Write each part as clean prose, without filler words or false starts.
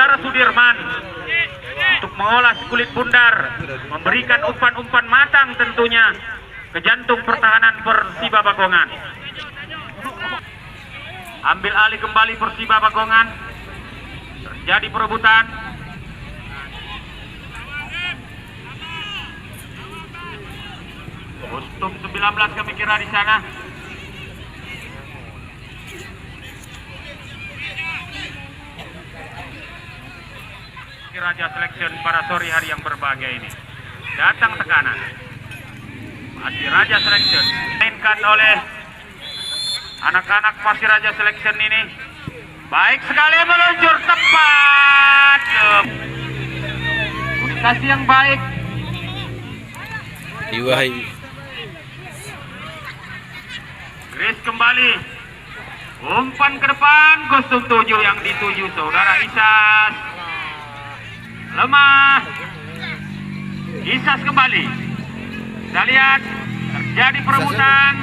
saudara Sudirman untuk mengolah kulit bundar, memberikan umpan-umpan matang tentunya ke jantung pertahanan Persiba Bagongan. Ambil alih kembali Persiba Bagongan, terjadi perebutan. Kostum 19 kami kira di sana. Raja Selection pada sore hari yang berbahagia ini. Datang tekanan. Masih Raja Selection mainkan oleh anak-anak Pasir Raja Selection ini. Baik sekali meluncur tepat. Komunikasi yang baik. Chris kembali. Umpan ke depan. Kostum 7 yang dituju saudara Isas. Lemah. Isas kembali. Kita lihat terjadi perebutan.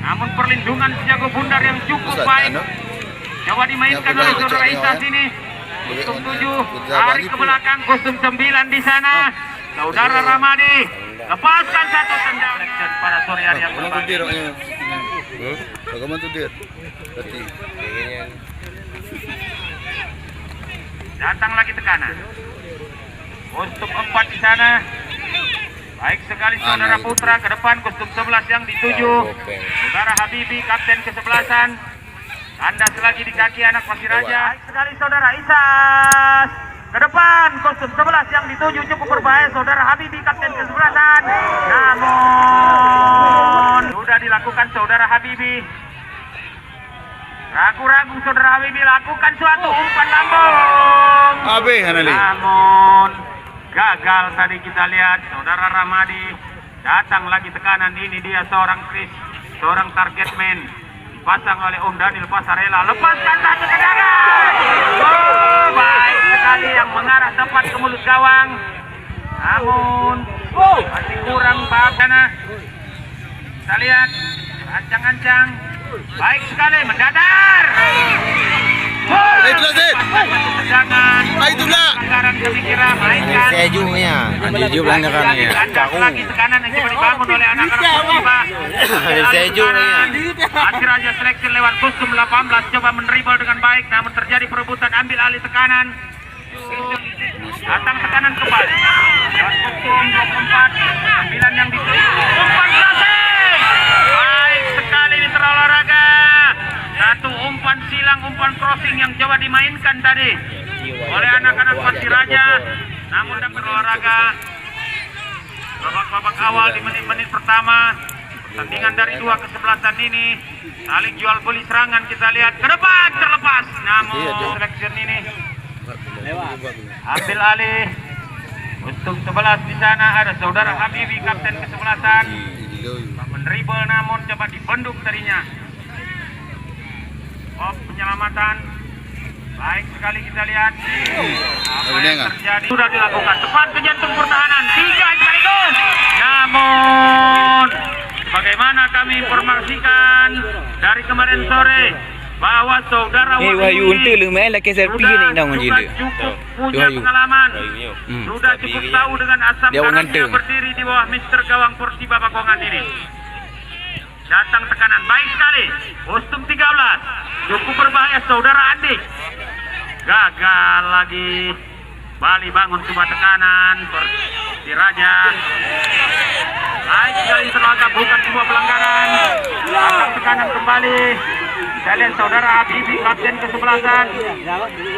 Namun perlindungan sejago bundar yang cukup baik. Coba dimainkan oleh saudara Isas ini. Kostum 7 tarik ke belakang. Kostum 9 di sana. Saudara Ramadi lepaskan satu tendangan pada sore hari yang berbahagia. Bagaimana tuh dia? Datang lagi tekanan. Kostum 4 di sana. Baik sekali saudara Putra ke depan. Kostum 11 yang dituju saudara Habibi, kapten ke-11an. Kandas lagi di kaki anak Pasir Raja. Baik sekali saudara Isas ke depan. Kostum 11 yang dituju cukup berbahaya saudara Habibi, kapten ke-11an. Namun sudah dilakukan saudara Habibi. Ragu-ragu saudara Habibi lakukan suatu umpan lambung. Namun gagal tadi kita lihat saudara Ramadi. Datang lagi tekanan, ini dia seorang Chris, seorang target man. Dipasang oleh Om Daniel Pasarela. Lepaskan satu tendangan. Oh, baik sekali yang mengarah tepat ke mulut gawang. Namun masih kurang sana. Kita lihat ancang-ancang. Baik sekali mendatar. Itulah. Pelanggaran kami kira mainkan. Sejunya. Anjir pelanggarannya. Lagi tekanan yang coba dibangun oleh anak-anak Persiba. Sejunya. Pasir Raja Selection lewat kostum 18 coba meneribol dengan baik, namun terjadi perebutan, ambil alih tekanan. Datang tekanan kembali. Lewat kostum 24, 9 yang dituju. Umpan crossing. Baik sekali mitra olahraga. Satu umpan silang, umpan crossing yang coba dimainkan tadi oleh anak-anak Pasir Raja. Namun dapat olahraga. Babak-babak awal di menit-menit pertama. Pertandingan dari 2 kesebelasan ini saling jual beli serangan, kita lihat ke depan terlepas. Namun selection ini ambil alih untuk 11 di sana ada saudara Habibi, kapten ke-11an. Meneribel namun coba dibendung tadinya. Penyelamatan baik sekali kita lihat. Apa yang terjadi sudah dilakukan tepat ke jantung pertahanan 3 sekaligus. Namun bagaimana kami informasikan dari kemarin sore bahwa saudara Wahyu unta lu main lagi selfie ni dah macam dia. Cukup punya pengalaman. Sudah cukup tahu dengan asam garamnya berdiri di bawah Mister Gawang Persiba Bagongan ini. Datang tekanan baik sekali. Kostum 13 cukup berbahaya saudara Adik. Gagal lagi. Bali bangun coba tekanan Persib Raja. Baik sekali terlalu bukan sebuah pelanggaran. Datang tekanan kembali. Kita lihat saudara Habibi, kapten ke-11an.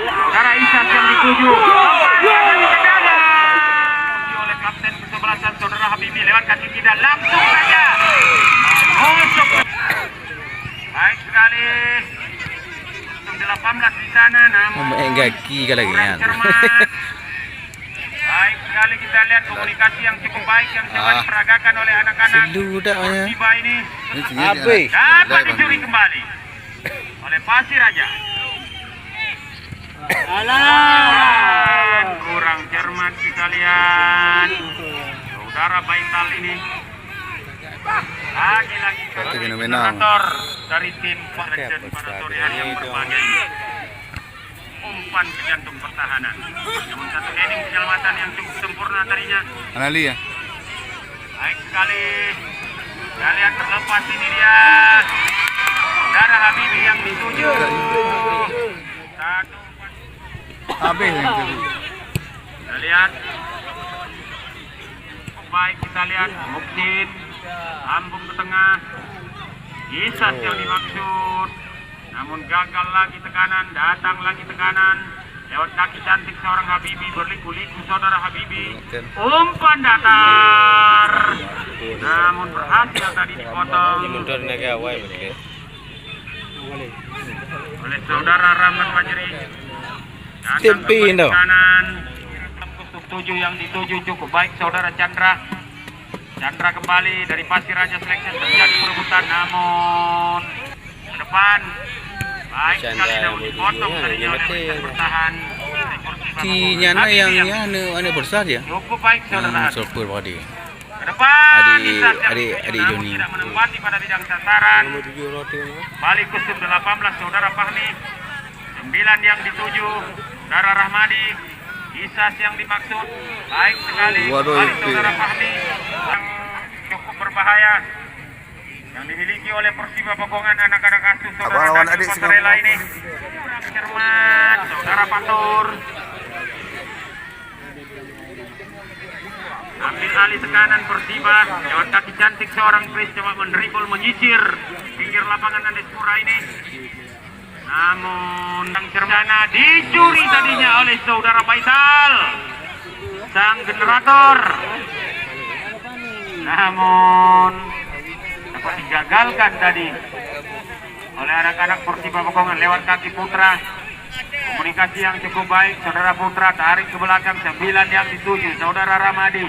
Saudara Isas yang dituju. Oleh kapten ke-11an saudara Habibi lewat kaki tidak langsung saja. Masuk. Baik sekali. 18 di sana namun kaki ke lagi kan. Baik sekali kita lihat komunikasi yang cukup baik yang coba diperagakan oleh anak-anak Persiba ini. Dapat dicuri kembali oleh Pasir Raja. Kurang cermat kita lihat saudara Baital ini. Lagi-lagi generator dari tim selection pada sore hari yang berbahagia ini. umpan ke jantung pertahanan. Namun satu heading penyelamatan yang cukup sempurna tadinya. Anali ya. Baik sekali. Kita lihat terlepas ini dia. Saudara Habibi yang dituju. Satu. Habis yang tadi. Kita lihat. Baik, kita lihat Muksin sambung ke tengah. Isas yang dimaksud. Namun gagal lagi tekanan, datang lagi tekanan. Lewat kaki cantik seorang Habibi, berliku-liku saudara Habibi. Umpan datar. Namun berhasil tadi dipotong oleh saudara Rahman Fajri. Tempin tau. Kanan. Tujuh yang dituju cukup baik saudara Chandra. Chandra kembali dari Pasir Raja Selection, terjadi perebutan namun ke depan baik sekali namun dipotong tadinya oleh Richard bertahan. Nyana yang ane besar ya. Cukup baik saudara. Super body. Ke depan Adik Joni. tidak menempati pada bidang sasaran. Balik kusum 18 saudara Fahmi. 9 yang dituju saudara Rahmadi. Isas yang dimaksud baik sekali. Waduh, Balik itu saudara ya. Fahmi yang cukup berbahaya yang dimiliki oleh Persiba Pegongan anak-anak asuh saudara Abang lawan Daniel adik Pasarela ini. Cermat saudara Fatur. Ambil alih tekanan Persiba lewat kaki cantik seorang Chris coba mendribble menyisir pinggir lapangan Andespura ini. Namun yang cermana dicuri tadinya oleh saudara Faisal sang generator. Namun dapat digagalkan tadi oleh anak-anak Persiba Pegongan lewat kaki Putra. Komunikasi yang cukup baik saudara Putra, tarik ke belakang 9 yang dituju saudara Ramadi.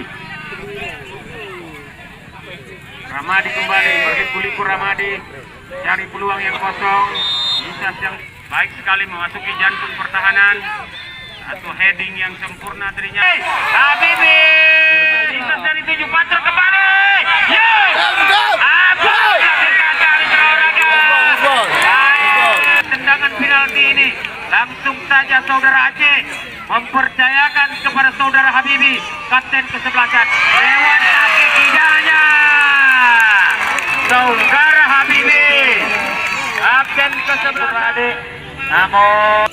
Ramadi kembali berliku-liku Ramadi cari peluang yang kosong. Isas yang baik sekali memasuki jantung pertahanan. Satu heading yang sempurna tadinya. Habibi Isas dari 7 Patra kembali. Tendangan penalti ini langsung saja saudara Aceh mempercayakan kepada saudara Habibi, kapten kesebelasan, lewat kaki kidanya saudara Habibi, kapten kesebelasan. Namun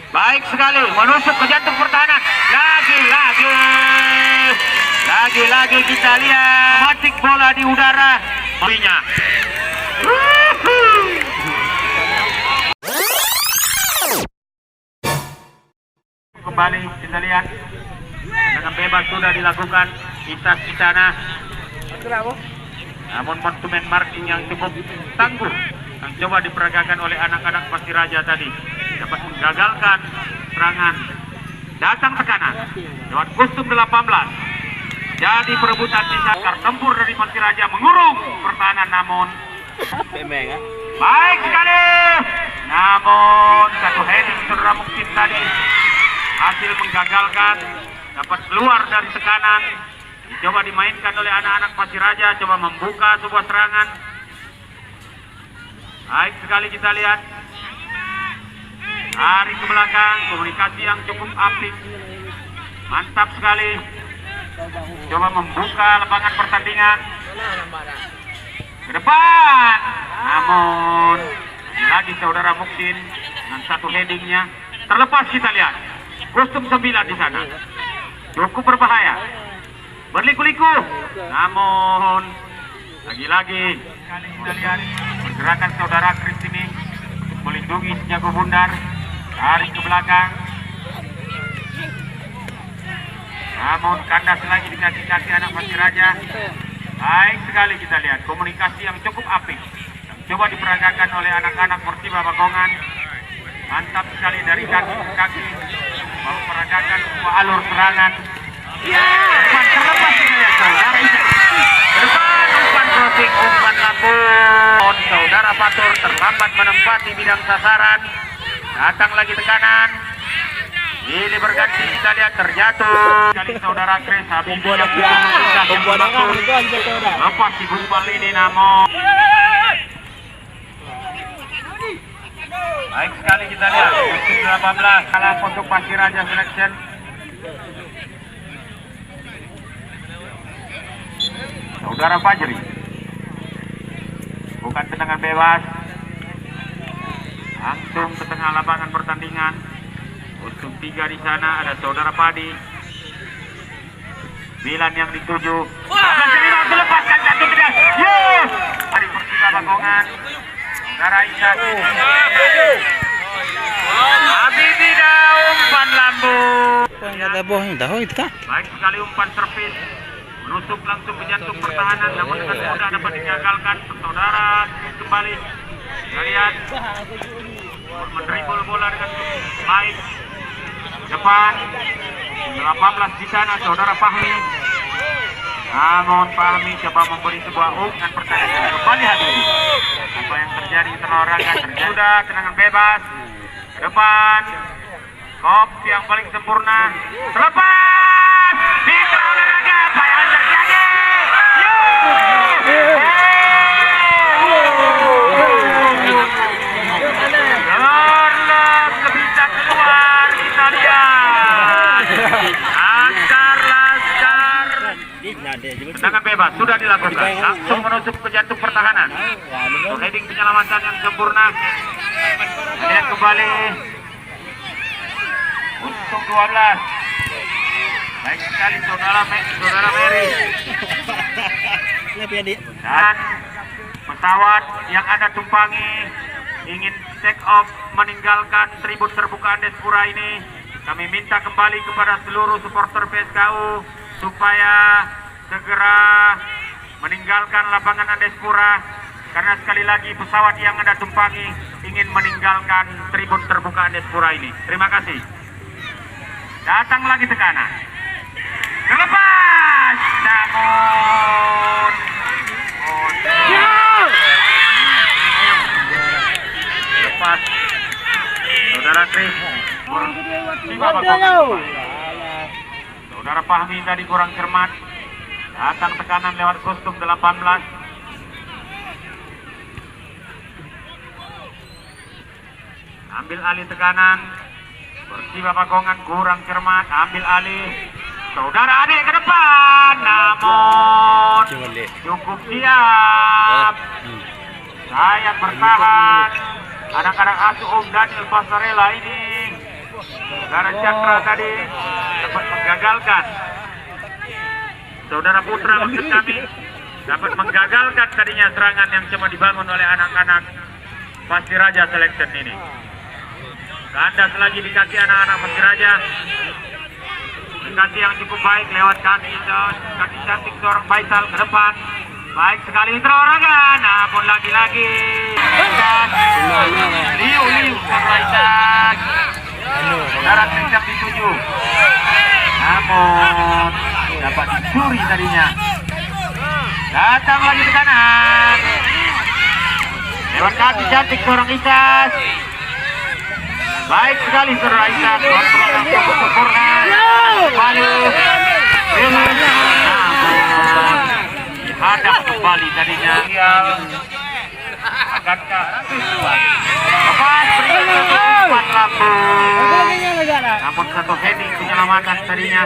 baik sekali menusuk ke jantung pertahanan. Lagi-lagi kita lihat matik bola di udara. Kembali kita lihat dengan bebas sudah dilakukan Isas di sana. Namun konsumen marking yang cukup tangguh yang coba diperagakan oleh anak-anak Pasiraja tadi dapat menggagalkan serangan. Datang tekanan lewat kostum 18. Jadi perebutan di sakar tempur dari Pasiraja mengurung pertahanan, namun baik sekali. Namun satu heading saudara Muksin tadi hasil menggagalkan, dapat keluar dari tekanan. Coba dimainkan oleh anak-anak Pasiraja, coba membuka sebuah serangan. Baik sekali kita lihat. Tarik ke belakang, komunikasi yang cukup apik. Mantap sekali. Coba membuka lapangan pertandingan. Ke depan. Namun lagi saudara Muksin dengan satu headingnya terlepas. Kita lihat kostum 9 di sana cukup berbahaya, berliku-liku. Namun lagi-lagi kita lihat pergerakan saudara Chris ini untuk melindungi Jago Bundar. Tarik ke belakang, namun kandas lagi di kaki-kaki anak Pasiraja. Baik sekali kita lihat komunikasi yang cukup apik yang coba diperagakan oleh anak-anak Persiba Pegongan. Mantap sekali dari kaki ke kaki memperagakan sebuah alur serangan. Umpan terlepas kita lihat saudara Isas. Depan umpan crossing, umpan lambung. Saudara Fatur terlambat menempati bidang sasaran. Datang lagi tekanan. Ini berganti kita lihat terjatuh. Kali saudara Chris Habibi yang lepas di gumpal ini, namun Baik sekali kita lihat. Kostum 18 kalah untuk Pasiraja Selection. Saudara Fajri. Bukan tendangan bebas. Langsung ke tengah lapangan pertandingan. Kostum 3 di sana ada Saudara Padi. 9 yang dituju. Dilepaskan satu tidak. Yes! Dari Persija Bakongan. Saudara Isak. Habibi dah umpan lambung. Kata boh tahu itu kan. Baik sekali umpan servis. Menusuk langsung ke jantung pertahanan. Namun dengan mudah dapat digagalkan. Saudara kembali. Kita lihat. Mendribble bola dengan baik. Depan 18 di sana Saudara Fahmi. Namun Fahmi coba memberi sebuah umpan pertandingan kembali hati. Apa yang terjadi terlarangan terjadi. Sudah tendangan bebas. Depan Kop yang paling sempurna. Terlepas. Mitra olahraga. Apa yang terjadi? Bisa keluar kita lihat. Laskar. Tendangan bebas sudah dilakukan. Langsung menusuk ke jantung pertahanan. Untuk heading penyelamatan yang sempurna. Lihat kembali. Untuk 12. Baik sekali saudara Mary. Dan pesawat yang Anda tumpangi ingin take off meninggalkan tribun terbuka Andespura ini, kami minta kembali kepada seluruh supporter PSKU supaya segera meninggalkan lapangan Andespura karena sekali lagi pesawat yang Anda tumpangi ingin meninggalkan tribun terbuka Andespura ini. Terima kasih. Datang lagi tekanan. Terlepas. Namun lepas. Saudara Kris. Saudara Fahmi tadi kurang cermat. Datang tekanan lewat kostum 18. Ambil alih tekanan. Persija Bakongan kurang cermat. Ambil alih. Saudara Adik ke depan. Namun cukup siap. Sayang bertahan. Anak-anak asuh Daniel Pasarela ini. Saudara Chandra tadi dapat menggagalkan. Saudara Putra maksud kami dapat menggagalkan tadinya serangan yang cuma dibangun oleh anak-anak Pasiraja Selection ini. Kandas lagi di kaki anak-anak Pasiraja. Kaki yang cukup baik lewat kaki cantik seorang Faisal ke depan. Baik sekali terorangan, namun lagi-lagi Liu Faisal. Saudara Trijak dituju. Namun dapat dicuri tadinya. Datang lagi ke kanan. Lewat kaki cantik seorang Isas. Baik sekali saudara Isas. Cukup sempurna. Balik. Hadap kembali tadinya. Akankah lepas peringatan lambung. Namun satu heading penyelamatan tadinya.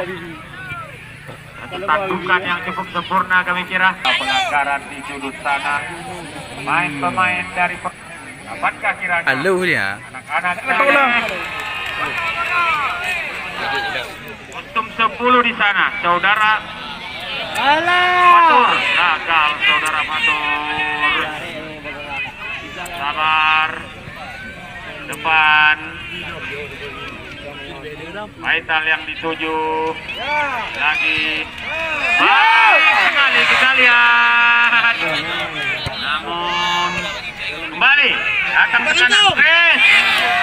Satu tandukan yang cukup sempurna kami kira. Pelanggaran di sudut sana. Pemain dari dapatkah kiranya? Halo dia. Anak-anak kostum 10 di sana. Saudara Matur. Gagal saudara Matur. Sabar. Depan. Faisal yang dituju. Lagi. Baik sekali kita lihat. Namun kembali akan ke kanan.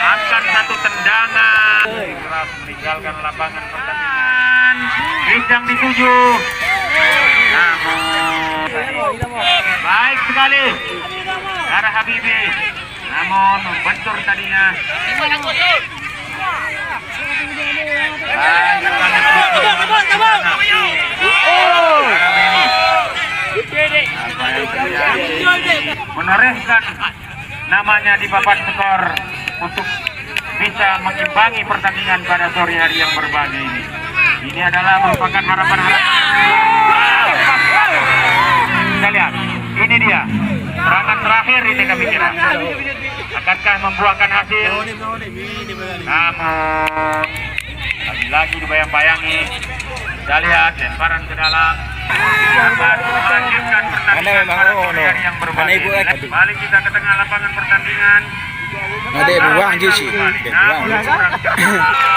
Akan satu tendangan. Keras meninggalkan lapangan pertandingan. Bidang dituju. Namun baik sekali Sarah Habibi. Namun bentur tadinya. Menorehkan namanya di papan skor. untuk bisa mengimbangi pertandingan pada sore hari yang berbahagia ini. Ini adalah merupakan harapan-harapan. Kita lihat, ini dia serangan terakhir ini kami kira. Akankah membuahkan hasil? Namun lagi-lagi dibayang-bayangi. Kita lihat lemparan ke dalam. Dapat melanjutkan pertandingan pada sore hari yang berbahagia. Balik kita ke tengah lapangan pertandingan. Ada buang je sih. Namun kurang cepat.